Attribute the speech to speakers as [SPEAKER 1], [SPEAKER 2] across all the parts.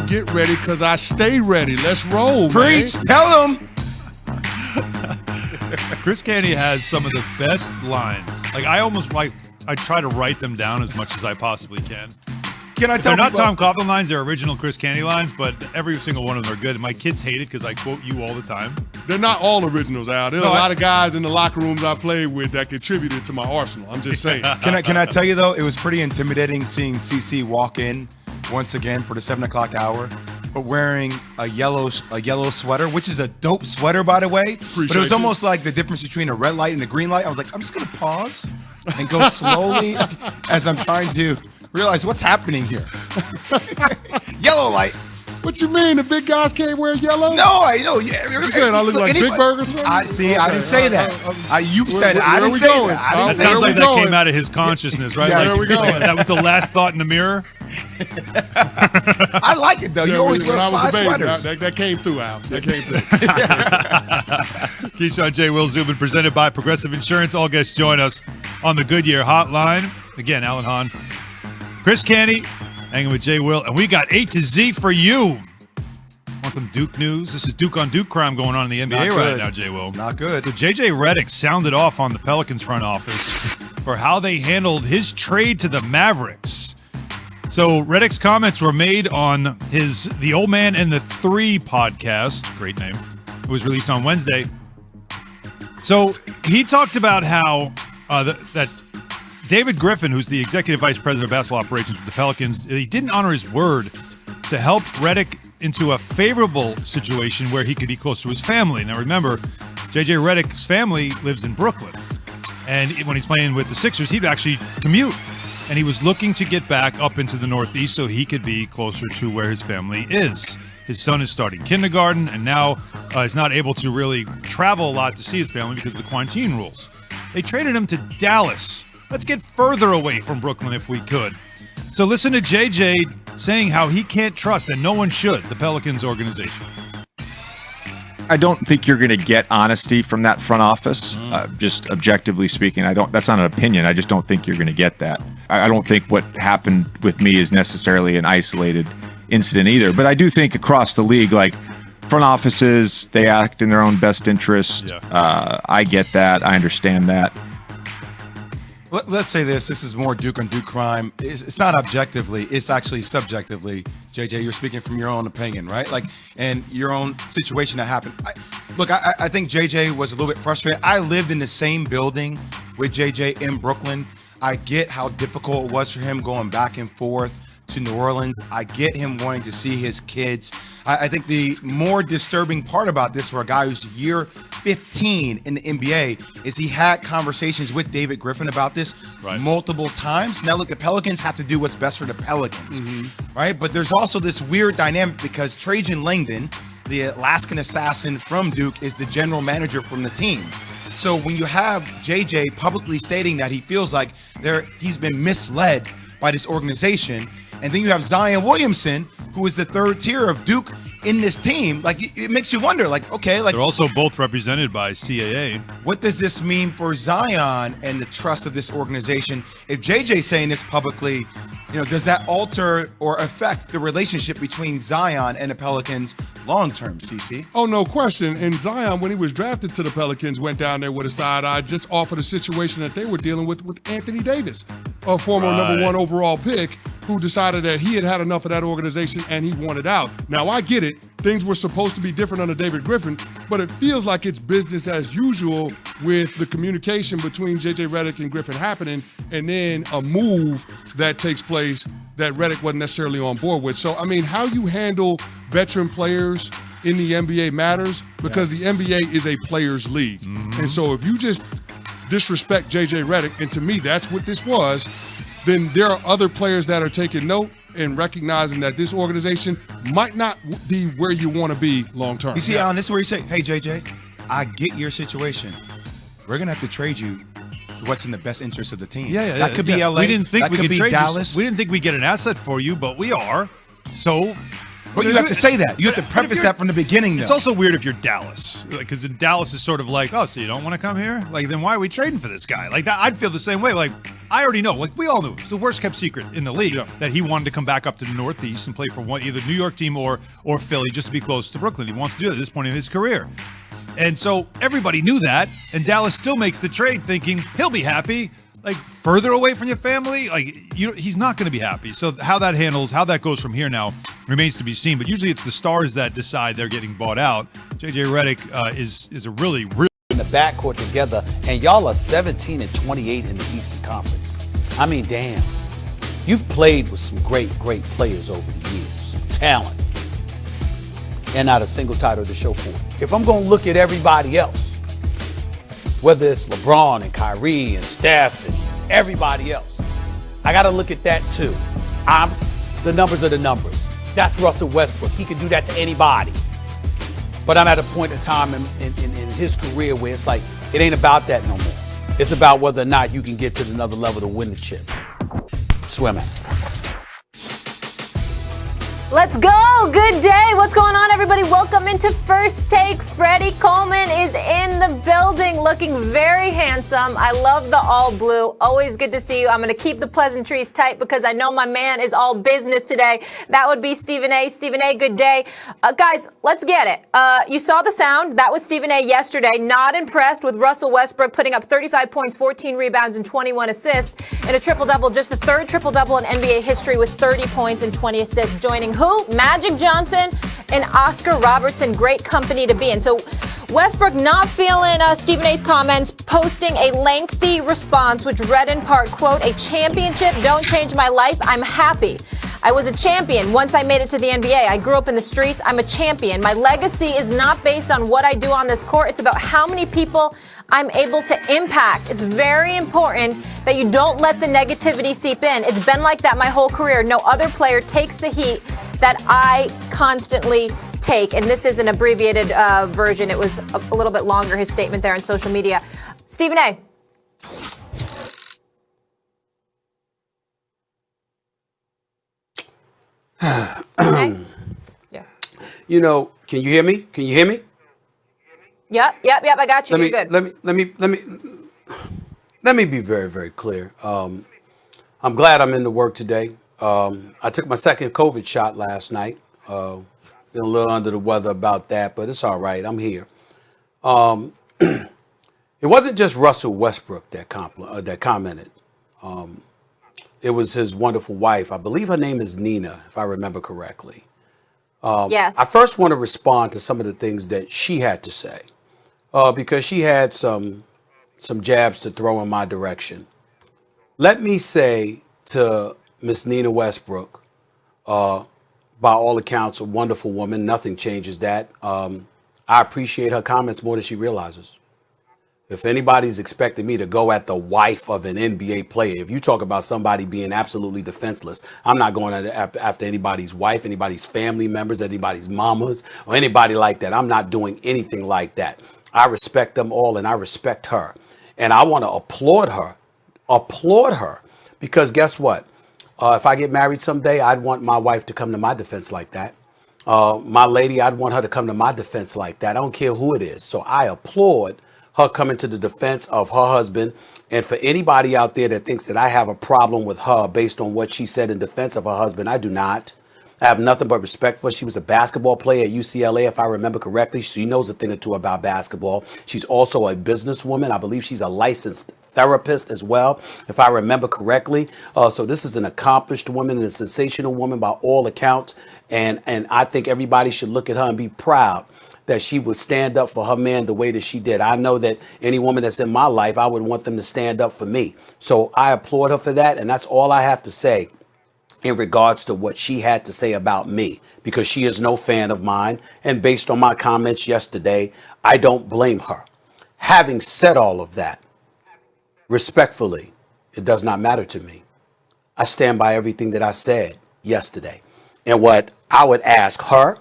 [SPEAKER 1] get ready because I stay ready. Let's roll,
[SPEAKER 2] Preach.
[SPEAKER 1] Man.
[SPEAKER 2] Tell them.
[SPEAKER 3] Chris Canty has some of the best lines. Like, I try to write them down as much as I possibly can.
[SPEAKER 2] Can I tell
[SPEAKER 3] They're not
[SPEAKER 2] people-
[SPEAKER 3] Tom Coughlin lines, they're original Chris Canty lines, but every single one of them are good. My kids hate it because I quote you all the time.
[SPEAKER 1] They're not all originals, Al. There's a lot of guys in the locker rooms I played with that contributed to my arsenal. I'm just saying.
[SPEAKER 2] Can I tell you, though, it was pretty intimidating seeing CC walk in once again for the 7 o'clock hour, but wearing a yellow sweater, which is a dope sweater, by the way. But it was almost like the difference between a red light and a green light. I was like, I'm just going to pause and go slowly as I'm trying to realize what's happening here. Yellow light.
[SPEAKER 1] What you mean? The big guys can't wear yellow?
[SPEAKER 2] No, I know. Yeah,
[SPEAKER 1] you saying I look like Big Burger or something?
[SPEAKER 2] I didn't say that. You said it. I didn't say that.
[SPEAKER 3] That sounds like that came out of his consciousness, right?
[SPEAKER 2] Yeah,
[SPEAKER 3] Like,
[SPEAKER 1] where we going?
[SPEAKER 3] That was the last thought in the mirror.
[SPEAKER 2] I like it, though. You always wear fly sweaters.
[SPEAKER 1] That came through, Al. That came through.
[SPEAKER 3] Keyshawn, J. Will Zubin, presented by Progressive Insurance. All guests join us on the Goodyear Hotline. Again, Alan Hahn, Chris Canty, hanging with J. Will, and we got A to Z for you. Want some Duke news? This is Duke on Duke crime going on in the NBA right now, J. Will.
[SPEAKER 2] It's not good.
[SPEAKER 3] So JJ Redick sounded off on the Pelicans front office for how they handled his trade to the Mavericks. So Redick's comments were made on his The Old Man and the Three podcast. Great name. It was released on Wednesday. So he talked about how that David Griffin, who's the executive vice president of basketball operations with the Pelicans, he didn't honor his word to help Redick into a favorable situation where he could be close to his family. Now remember, JJ Redick's family lives in Brooklyn. And when he's playing with the Sixers, he'd actually commute. And he was looking to get back up into the Northeast so he could be closer to where his family is. His son is starting kindergarten and now is not able to really travel a lot to see his family because of the quarantine rules. They traded him to Dallas. Let's get further away from Brooklyn if we could. So listen to JJ saying how he can't trust, and no one should, the Pelicans organization.
[SPEAKER 4] I don't think you're going to get honesty from that front office. Just objectively speaking, that's not an opinion. I just don't think you're going to get that. I don't think what happened with me is necessarily an isolated incident either. But I do think across the league, like front offices, they act in their own best interest. Yeah. I get that. I understand that.
[SPEAKER 2] Let's say this is more Duke on Duke crime. It's not objectively, it's actually subjectively. JJ, you're speaking from your own opinion, right? Like, and your own situation that happened. I think JJ was a little bit frustrated. I lived in the same building with JJ in Brooklyn. I get how difficult it was for him going back and forth to New Orleans. I get him wanting to see his kids. I think the more disturbing part about this for a guy who's year 15 in the NBA is he had conversations with David Griffin about this multiple times. Now look, the Pelicans have to do what's best for the Pelicans, right? But there's also this weird dynamic because Trajan Langdon, the Alaskan assassin from Duke, is the general manager from the team. So when you have JJ publicly stating that he feels like he's been misled by this organization, and then you have Zion Williamson, who is the third tier of Duke in this team. Like, it makes you wonder, like, okay, like,
[SPEAKER 3] they're also both represented by CAA.
[SPEAKER 2] What does this mean for Zion and the trust of this organization? If JJ's saying this publicly, does that alter or affect the relationship between Zion and the Pelicans long-term, CC?
[SPEAKER 1] Oh, no question. And Zion, when he was drafted to the Pelicans, went down there with a side eye just off of the situation that they were dealing with Anthony Davis, a former number 1 overall pick, who decided that he had enough of that organization and he wanted out. Now, I get it. Things were supposed to be different under David Griffin, but it feels like it's business as usual with the communication between JJ Redick and Griffin happening, and then a move that takes place that Redick wasn't necessarily on board with. So, I mean, how you handle veteran players in the NBA matters because the NBA is a players' league. And so if you just disrespect JJ Redick, and to me, that's what this was, then there are other players that are taking note and recognizing that this organization might not be where you want to be long term.
[SPEAKER 2] You see, Alan, this is where you say, hey, JJ, I get your situation. We're going to have to trade you to what's in the best interest of the team. That could be LA.
[SPEAKER 3] We didn't think we could
[SPEAKER 2] be
[SPEAKER 3] trade
[SPEAKER 2] Dallas.
[SPEAKER 3] We didn't think we'd get an asset for you, but we are. So...
[SPEAKER 2] But you have to say that. You have to preface that from the beginning, though.
[SPEAKER 3] It's also weird if you're Dallas, because Dallas is sort of like, oh, so you don't want to come here? Like, then why are we trading for this guy? Like, that, I'd feel the same way. Like, I already know, like we all knew, it's the worst kept secret in the league that he wanted to come back up to the Northeast and play for either New York team or Philly just to be close to Brooklyn. He wants to do that at this point in his career. And so everybody knew that, and Dallas still makes the trade thinking he'll be happy. Like further away from your family, like he's not going to be happy. So how that goes from here now remains to be seen. But usually it's the stars that decide they're getting bought out. JJ Redick is a really
[SPEAKER 5] in the backcourt together, and y'all are 17 and 28 in the Eastern Conference. I mean, damn, you've played with some great players over the years, talent, and not a single title to show for it. If I'm going to look at everybody else, whether it's LeBron and Kyrie and Steph and everybody else, I got to look at that too. The numbers are the numbers. That's Russell Westbrook. He can do that to anybody. But I'm at a point in time in his career where it's like, it ain't about that no more. It's about whether or not you can get to another level to win the chip. Swimming.
[SPEAKER 6] Let's go. Good day. What's going on, everybody? Welcome into First Take. Freddie Coleman is in the building looking very handsome. I love the all blue. Always good to see you. I'm going to keep the pleasantries tight because I know my man is all business today. That would be Stephen A. Stephen A., good day. Guys, let's get it. You saw the sound. That was Stephen A. yesterday. Not impressed with Russell Westbrook putting up 35 points, 14 rebounds, and 21 assists in a triple-double. Just the third triple-double in NBA history with 30 points and 20 assists, joining who? Magic Johnson and Oscar Robertson. Great company to be in. So Westbrook not feeling Stephen A's comments, posting a lengthy response, which read in part, quote, "A championship don't change my life. I'm happy. I was a champion once I made it to the NBA. I grew up in the streets. I'm a champion. My legacy is not based on what I do on this court. It's about how many people I'm able to impact. It's very important that you don't let the negativity seep in. It's been like that my whole career. No other player takes the heat that I constantly take." And this is an abbreviated version. It was a little bit longer, his statement there on social media. Stephen A. Yeah.
[SPEAKER 5] You know, can you hear me? Can you hear me?
[SPEAKER 6] Yep. I got you. You're good.
[SPEAKER 5] Let me be very, very clear. I'm glad I'm into work today. I took my second COVID shot last night. Feeling a little under the weather about that, but it's all right. I'm here. It wasn't just Russell Westbrook that commented. It was his wonderful wife. I believe her name is Nina, if I remember correctly.
[SPEAKER 6] Yes.
[SPEAKER 5] I first want to respond to some of the things that she had to say, because she had some jabs to throw in my direction. Let me say to Miss Nina Westbrook, by all accounts, a wonderful woman. Nothing changes that. I appreciate her comments more than she realizes. If anybody's expecting me to go at the wife of an NBA player, if you talk about somebody being absolutely defenseless, I'm not going after anybody's wife, anybody's family members, anybody's mamas, or anybody like that. I'm not doing anything like that. I respect them all, and I respect her. And I want to applaud her, because guess what? If I get married someday, I'd want my wife to come to my defense like that. My lady, I'd want her to come to my defense like that. I don't care who it is. So I applaud her coming to the defense of her husband. And for anybody out there that thinks that I have a problem with her based on what she said in defense of her husband, I do not. I have nothing but respect for her. She was a basketball player at UCLA, if I remember correctly. She knows a thing or two about basketball. She's also a businesswoman. I believe she's a licensed therapist as well, if I remember correctly. So this is an accomplished woman and a sensational woman by all accounts. And I think everybody should look at her and be proud that she would stand up for her man the way that she did. I know that any woman that's in my life, I would want them to stand up for me. So I applaud her for that. And that's all I have to say in regards to what she had to say about me, because she is no fan of mine. And based on my comments yesterday, I don't blame her. Having said all of that, respectfully, it does not matter to me. I stand by everything that I said yesterday. And what I would ask her,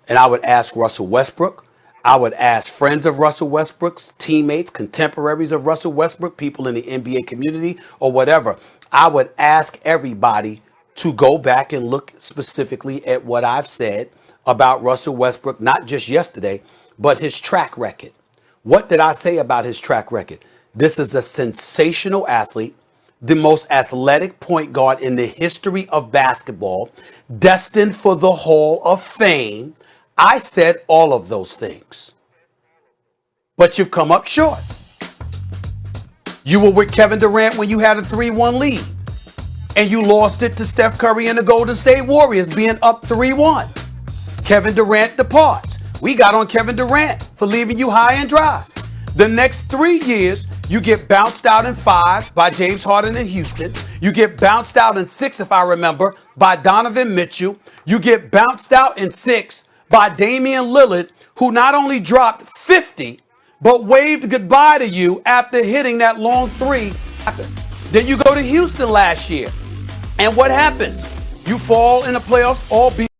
[SPEAKER 5] and I would ask Russell Westbrook, I would ask friends of Russell Westbrook's, teammates, contemporaries of Russell Westbrook, people in the NBA community or whatever, I would ask everybody to go back and look specifically at what I've said about Russell Westbrook, not just yesterday, but his track record. What did I say about his track record? This is a sensational athlete. the most athletic point guard in the history of basketball, destined for the Hall of Fame. I said all of those things. But you've come up short. You were with Kevin Durant when you had a 3-1 lead. And you lost it to Steph Curry and the Golden State Warriors being up 3-1. Kevin Durant departs. We got on Kevin Durant for leaving you high and dry. The next 3 years, you get bounced out in 5 by James Harden in Houston. You get bounced out in 6, if I remember, by Donovan Mitchell. You get bounced out in 6 by Damian Lillard, who not only dropped 50, but waved goodbye to you after hitting that long 3. Then you go to Houston last year. And what happens? You fall in the playoffs, albeit